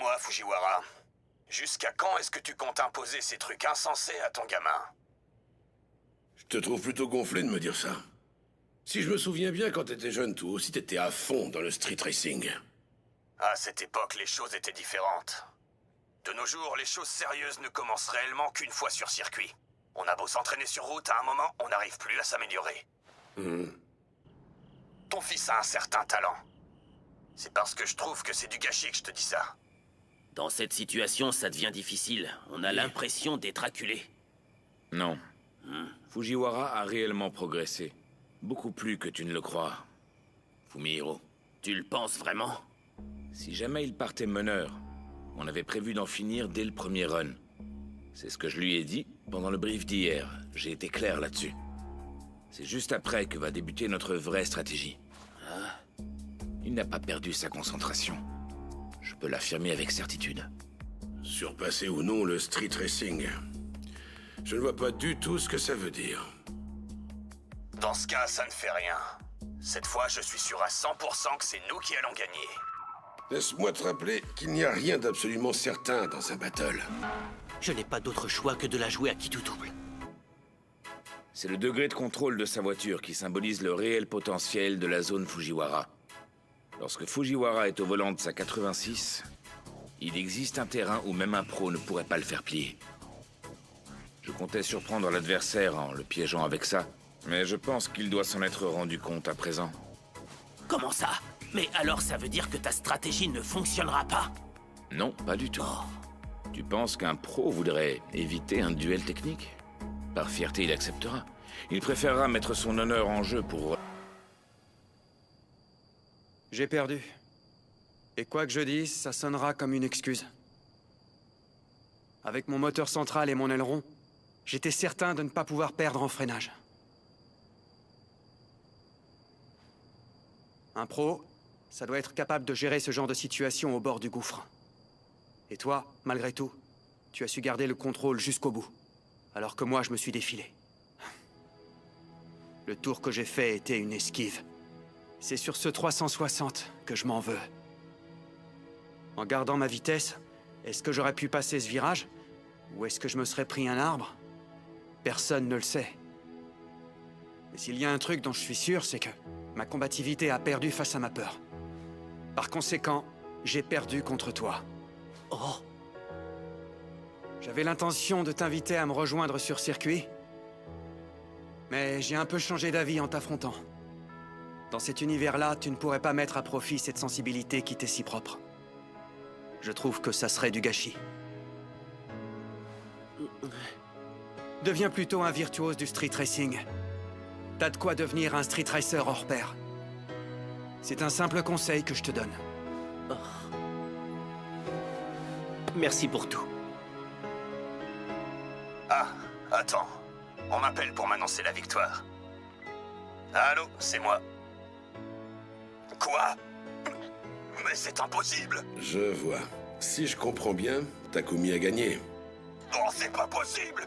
Dis-moi, Fujiwara, jusqu'à quand est-ce que tu comptes imposer ces trucs insensés à ton gamin? Je te trouve plutôt gonflé de me dire ça. Si je me souviens bien, quand t'étais jeune, toi aussi t'étais à fond dans le street racing. À cette époque, les choses étaient différentes. De nos jours, les choses sérieuses ne commencent réellement qu'une fois sur circuit. On a beau s'entraîner sur route, à un moment, on n'arrive plus à s'améliorer. Ton fils a un certain talent. C'est parce que je trouve que c'est du gâchis que je te dis ça. Dans cette situation, ça devient difficile. On a l'impression d'être acculé. Non. Fujiwara a réellement progressé. Beaucoup plus que tu ne le crois. Fumihiro. Tu le penses vraiment? Si jamais il partait meneur, on avait prévu d'en finir dès le premier run. C'est ce que je lui ai dit pendant le brief d'hier. J'ai été clair là-dessus. C'est juste après que va débuter notre vraie stratégie. Il n'a pas perdu sa concentration. Je peux l'affirmer avec certitude. Surpasser ou non le street racing. Je ne vois pas du tout ce que ça veut dire. Dans ce cas, ça ne fait rien. Cette fois, je suis sûr à 100% que c'est nous qui allons gagner. Laisse-moi te rappeler qu'il n'y a rien d'absolument certain dans un battle. Je n'ai pas d'autre choix que de la jouer à qui tout double. C'est le degré de contrôle de sa voiture qui symbolise le réel potentiel de la zone Fujiwara. Lorsque Fujiwara est au volant de sa 86, il existe un terrain où même un pro ne pourrait pas le faire plier. Je comptais surprendre l'adversaire en le piégeant avec ça, mais je pense qu'il doit s'en être rendu compte à présent. Comment ça? Mais alors ça veut dire que ta stratégie ne fonctionnera pas? Non, pas du tout. Tu penses qu'un pro voudrait éviter un duel technique? Par fierté, il acceptera. Il préférera mettre son honneur en jeu pour... J'ai perdu. Et quoi que je dise, ça sonnera comme une excuse. Avec mon moteur central et mon aileron, j'étais certain de ne pas pouvoir perdre en freinage. Un pro, ça doit être capable de gérer ce genre de situation au bord du gouffre. Et toi, malgré tout, tu as su garder le contrôle jusqu'au bout. Alors que moi, je me suis défilé. Le tour que j'ai fait était une esquive. C'est sur ce 360 que je m'en veux. En gardant ma vitesse, est-ce que j'aurais pu passer ce virage? Ou est-ce que je me serais pris un arbre? Personne ne le sait. Mais s'il y a un truc dont je suis sûr, c'est que ma combativité a perdu face à ma peur. Par conséquent, j'ai perdu contre toi. Oh! J'avais l'intention de t'inviter à me rejoindre sur circuit, mais j'ai un peu changé d'avis en t'affrontant. Dans cet univers-là, tu ne pourrais pas mettre à profit cette sensibilité qui t'est si propre. Je trouve que ça serait du gâchis. Deviens plutôt un virtuose du street racing. T'as de quoi devenir un street racer hors pair. C'est un simple conseil que je te donne. Oh. Merci pour tout. Ah, attends. On m'appelle pour m'annoncer la victoire. Allô, c'est moi. Quoi? Mais c'est impossible! Je vois. Si je comprends bien, Takumi a gagné. Oh, c'est pas possible!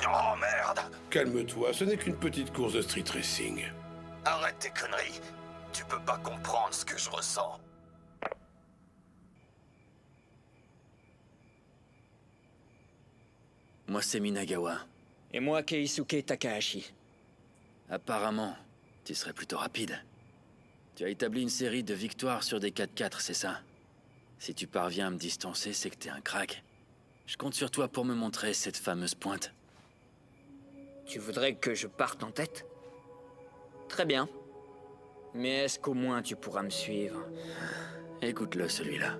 Oh, merde! Calme-toi, ce n'est qu'une petite course de street racing. Arrête tes conneries. Tu peux pas comprendre ce que je ressens. Moi, c'est Minagawa. Et moi, Keisuke Takahashi. Apparemment, tu serais plutôt rapide. Tu as établi une série de victoires sur des 4-4, c'est ça? Si tu parviens à me distancer, c'est que t'es un crack. Je compte sur toi pour me montrer cette fameuse pointe. Tu voudrais que je parte en tête? Très bien. Mais est-ce qu'au moins tu pourras me suivre? Écoute-le, celui-là.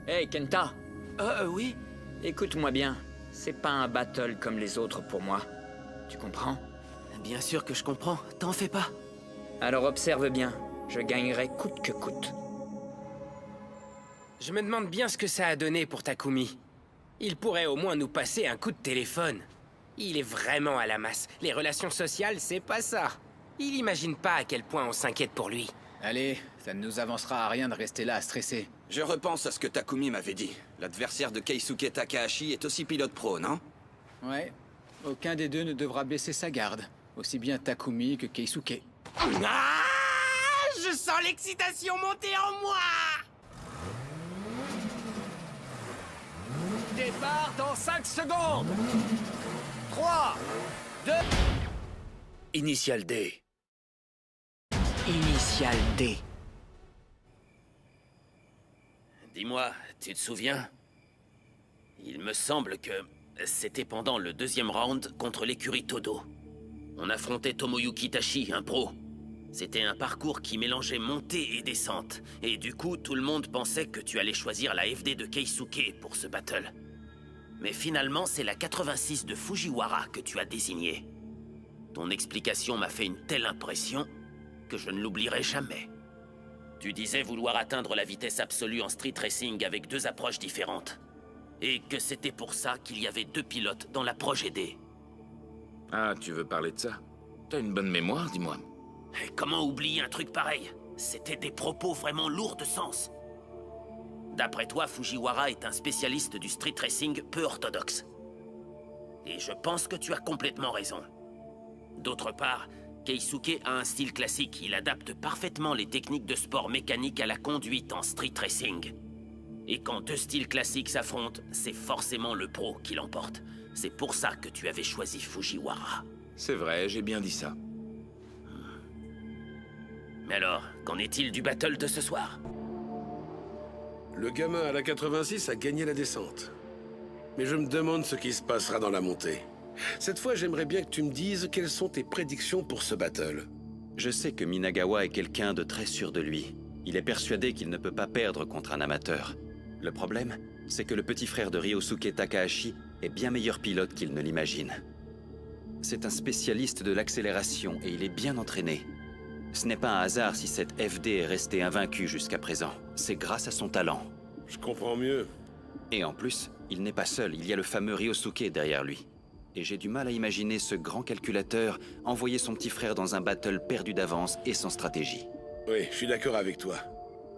Hey, Kenta! Oui? Écoute-moi bien. C'est pas un battle comme les autres pour moi. Tu comprends? Bien sûr que je comprends, t'en fais pas. Alors observe bien. Je gagnerai coûte que coûte. Je me demande bien ce que ça a donné pour Takumi. Il pourrait au moins nous passer un coup de téléphone. Il est vraiment à la masse. Les relations sociales, c'est pas ça. Il imagine pas à quel point on s'inquiète pour lui. Allez, ça ne nous avancera à rien de rester là à stresser. Je repense à ce que Takumi m'avait dit. L'adversaire de Keisuke Takahashi est aussi pilote pro, non? Ouais. Aucun des deux ne devra baisser sa garde. Aussi bien Takumi que Keisuke. Ah! je sens l'excitation monter en moi! Départ dans 5 secondes. 3, 2... Initial D. Initial D. Dis-moi, tu te souviens? Il me semble que c'était pendant le 2e round contre l'écurie Todo. On affrontait Tomoyuki Tachi, un pro. C'était un parcours qui mélangeait montée et descente. Et du coup, tout le monde pensait que tu allais choisir la FD de Keisuke pour ce battle. Mais finalement, c'est la 86 de Fujiwara que tu as désignée. Ton explication m'a fait une telle impression que je ne l'oublierai jamais. Tu disais vouloir atteindre la vitesse absolue en street racing avec 2 approches différentes. Et que c'était pour ça qu'il y avait 2 pilotes dans l'approche aidée. Ah, tu veux parler de ça? T'as une bonne mémoire, dis-moi. Et comment oublier un truc pareil? C'était des propos vraiment lourds de sens. D'après toi, Fujiwara est un spécialiste du street racing peu orthodoxe. Et je pense que tu as complètement raison. D'autre part, Keisuke a un style classique. Il adapte parfaitement les techniques de sport mécanique à la conduite en street racing. Et quand 2 styles classiques s'affrontent, c'est forcément le pro qui l'emporte. C'est pour ça que tu avais choisi Fujiwara. C'est vrai, j'ai bien dit ça. Mais alors, qu'en est-il du battle de ce soir? Le gamin à la 86 a gagné la descente. Mais je me demande ce qui se passera dans la montée. Cette fois, j'aimerais bien que tu me dises quelles sont tes prédictions pour ce battle. Je sais que Minagawa est quelqu'un de très sûr de lui. Il est persuadé qu'il ne peut pas perdre contre un amateur. Le problème, c'est que le petit frère de Ryosuke Takahashi est bien meilleur pilote qu'il ne l'imagine. C'est un spécialiste de l'accélération et il est bien entraîné. Ce n'est pas un hasard si cette FD est restée invaincue jusqu'à présent. C'est grâce à son talent. Je comprends mieux. Et en plus, il n'est pas seul, il y a le fameux Ryosuke derrière lui. Et j'ai du mal à imaginer ce grand calculateur envoyer son petit frère dans un battle perdu d'avance et sans stratégie. Oui, je suis d'accord avec toi.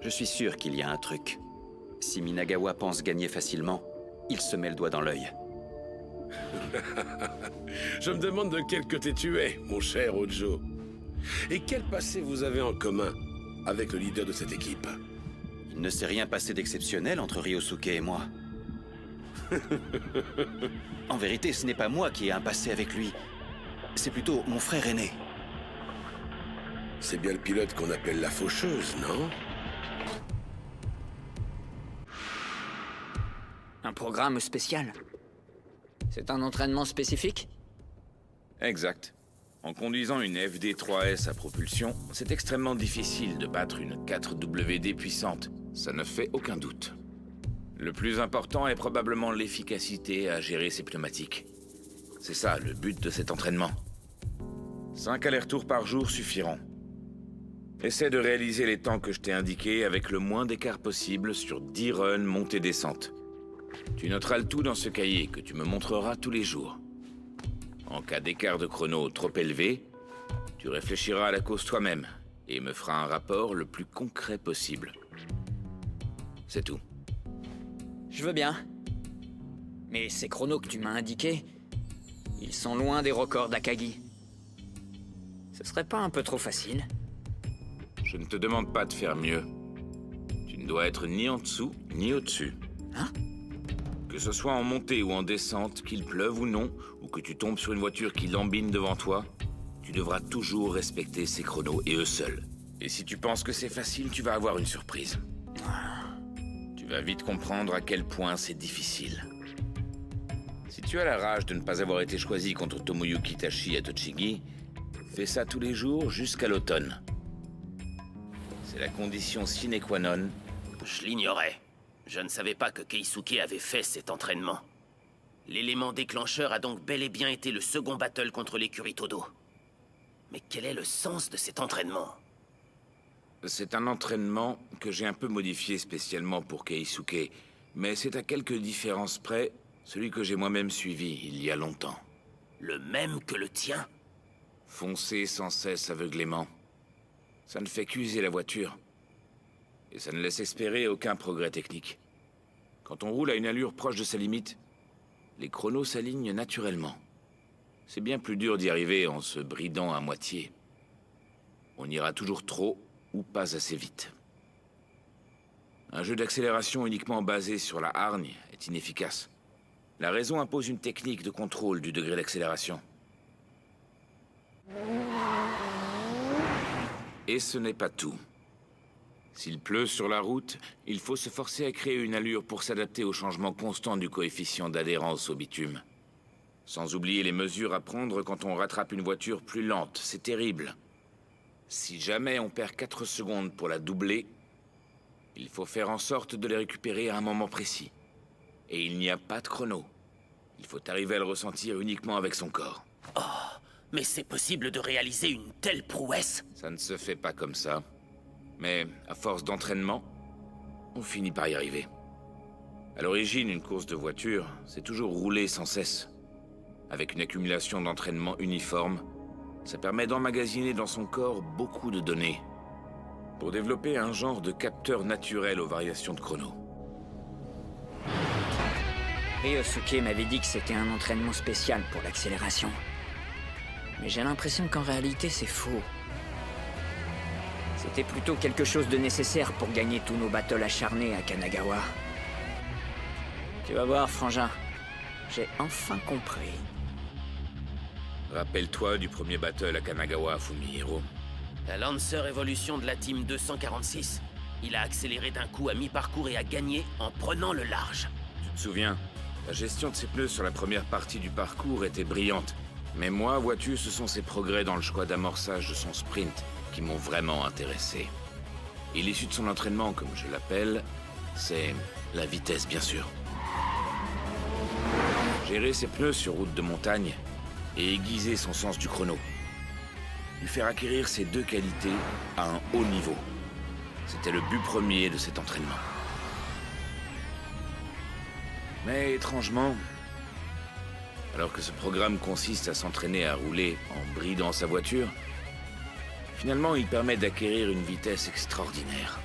Je suis sûr qu'il y a un truc. Si Minagawa pense gagner facilement, il se met le doigt dans l'œil. Je me demande de quel côté tu es, mon cher Ojo. Et quel passé vous avez en commun avec le leader de cette équipe? Il ne s'est rien passé d'exceptionnel entre Ryosuke et moi. En vérité, ce n'est pas moi qui ai un passé avec lui. C'est plutôt mon frère aîné. C'est bien le pilote qu'on appelle la faucheuse, non? Un programme spécial. C'est un entraînement spécifique? Exact. En conduisant une FD3S à propulsion, c'est extrêmement difficile de battre une 4WD puissante. Ça ne fait aucun doute. Le plus important est probablement l'efficacité à gérer ces pneumatiques. C'est ça le but de cet entraînement. 5 allers-retours par jour suffiront. Essaie de réaliser les temps que je t'ai indiqués avec le moins d'écart possible sur 10 runs montée-descente. Tu noteras le tout dans ce cahier que tu me montreras tous les jours. En cas d'écart de chrono trop élevé, tu réfléchiras à la cause toi-même et me feras un rapport le plus concret possible. C'est tout. Je veux bien. Mais ces chronos que tu m'as indiqués, ils sont loin des records d'Akagi. Ce serait pas un peu trop facile? Je ne te demande pas de faire mieux. Tu ne dois être ni en dessous, ni au-dessus. Hein? Que ce soit en montée ou en descente, qu'il pleuve ou non, ou que tu tombes sur une voiture qui lambine devant toi, tu devras toujours respecter ces chronos et eux seuls. Et si tu penses que c'est facile, tu vas avoir une surprise. Tu vas vite comprendre à quel point c'est difficile. Si tu as la rage de ne pas avoir été choisi contre Tomoyuki Tachi à Tochigi, fais ça tous les jours jusqu'à l'automne. C'est la condition sine qua non. Je l'ignorais. Je ne savais pas que Keisuke avait fait cet entraînement. L'élément déclencheur a donc bel et bien été le second battle contre l'écurie Todo. Mais quel est le sens de cet entraînement? C'est un entraînement que j'ai un peu modifié spécialement pour Keisuke, mais c'est à quelques différences près celui que j'ai moi-même suivi il y a longtemps. Le même que le tien? Foncer sans cesse aveuglément. Ça ne fait qu'user la voiture. Et ça ne laisse espérer aucun progrès technique. Quand on roule à une allure proche de sa limite, les chronos s'alignent naturellement. C'est bien plus dur d'y arriver en se bridant à moitié. On ira toujours trop ou pas assez vite. Un jeu d'accélération uniquement basé sur la hargne est inefficace. La raison impose une technique de contrôle du degré d'accélération. Et ce n'est pas tout. S'il pleut sur la route, il faut se forcer à créer une allure pour s'adapter au changement constant du coefficient d'adhérence au bitume. Sans oublier les mesures à prendre quand on rattrape une voiture plus lente, c'est terrible. Si jamais on perd 4 secondes pour la doubler, il faut faire en sorte de les récupérer à un moment précis. Et il n'y a pas de chrono. Il faut arriver à le ressentir uniquement avec son corps. Oh, mais c'est possible de réaliser une telle prouesse? Ça ne se fait pas comme ça. Mais à force d'entraînement, on finit par y arriver. À l'origine, une course de voiture, c'est toujours rouler sans cesse. Avec une accumulation d'entraînement uniforme, ça permet d'emmagasiner dans son corps beaucoup de données pour développer un genre de capteur naturel aux variations de chrono. Ryosuke m'avait dit que c'était un entraînement spécial pour l'accélération. Mais j'ai l'impression qu'en réalité, c'est faux. C'était plutôt quelque chose de nécessaire pour gagner tous nos battles acharnés à Kanagawa. Tu vas voir, frangin. J'ai enfin compris. Rappelle-toi du premier battle à Kanagawa, Fumihiro. La Lancer Evolution de la Team 246. Il a accéléré d'un coup à mi-parcours et a gagné en prenant le large. Tu te souviens? La gestion de ses pneus sur la première partie du parcours était brillante. Mais moi, vois-tu, ce sont ses progrès dans le choix d'amorçage de son sprint qui m'ont vraiment intéressé. Et l'issue de son entraînement, comme je l'appelle, c'est la vitesse, bien sûr. Gérer ses pneus sur route de montagne et aiguiser son sens du chrono. Lui faire acquérir ces deux qualités à un haut niveau. C'était le but premier de cet entraînement. Mais étrangement, alors que ce programme consiste à s'entraîner à rouler en bridant sa voiture, finalement il permet d'acquérir une vitesse extraordinaire.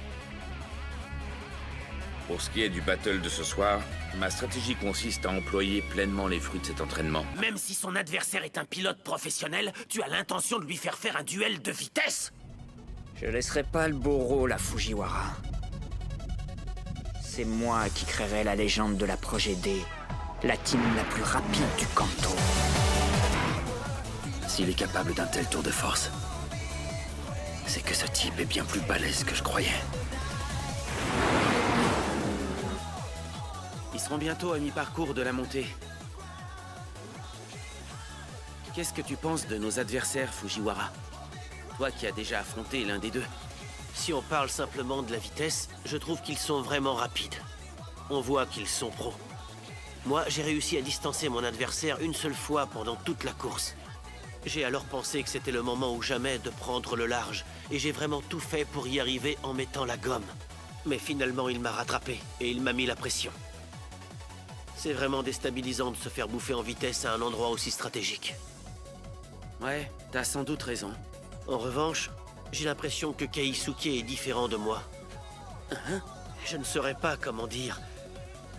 Pour ce qui est du battle de ce soir, ma stratégie consiste à employer pleinement les fruits de cet entraînement. Même si son adversaire est un pilote professionnel, tu as l'intention de lui faire faire un duel de vitesse? Je laisserai pas le beau rôle à Fujiwara. C'est moi qui créerai la légende de la Projet D, la team la plus rapide du Kanto. S'il est capable d'un tel tour de force, c'est que ce type est bien plus balèze que je croyais. Ils seront bientôt à mi-parcours de la montée. Qu'est-ce que tu penses de nos adversaires, Fujiwara? Toi qui as déjà affronté l'un des deux. Si on parle simplement de la vitesse, je trouve qu'ils sont vraiment rapides. On voit qu'ils sont pros. Moi, j'ai réussi à distancer mon adversaire une seule fois pendant toute la course. J'ai alors pensé que c'était le moment ou jamais de prendre le large, et j'ai vraiment tout fait pour y arriver en mettant la gomme. Mais finalement, il m'a rattrapé, et il m'a mis la pression. C'est vraiment déstabilisant de se faire bouffer en vitesse à un endroit aussi stratégique. Ouais, t'as sans doute raison. En revanche, j'ai l'impression que Keisuke est différent de moi. Je ne saurais pas comment dire.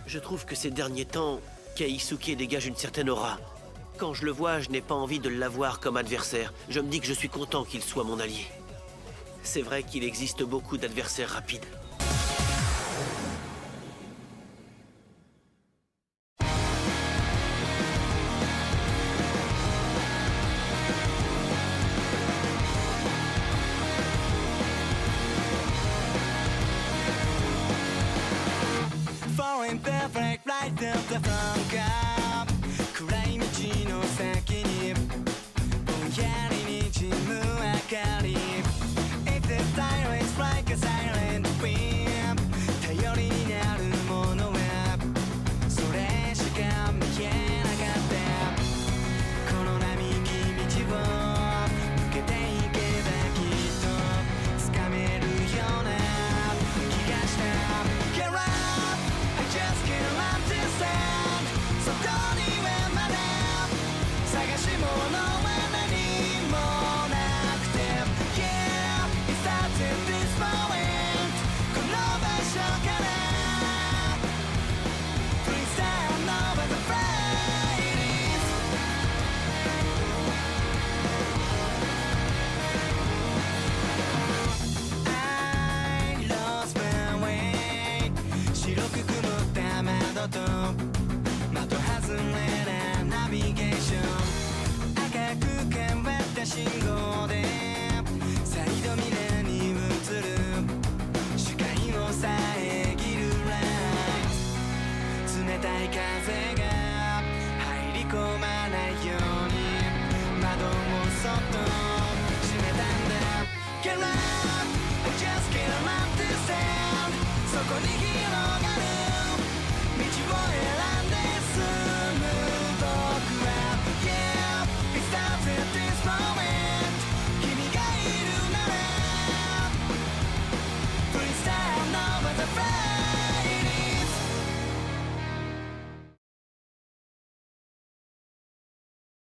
Je trouve que ces derniers temps, Keisuke dégage une certaine aura. Quand je le vois, je n'ai pas envie de l'avoir comme adversaire. Je me dis que je suis content qu'il soit mon allié. C'est vrai qu'il existe beaucoup d'adversaires rapides. It's the silence like a silent wind. こに広がる道を選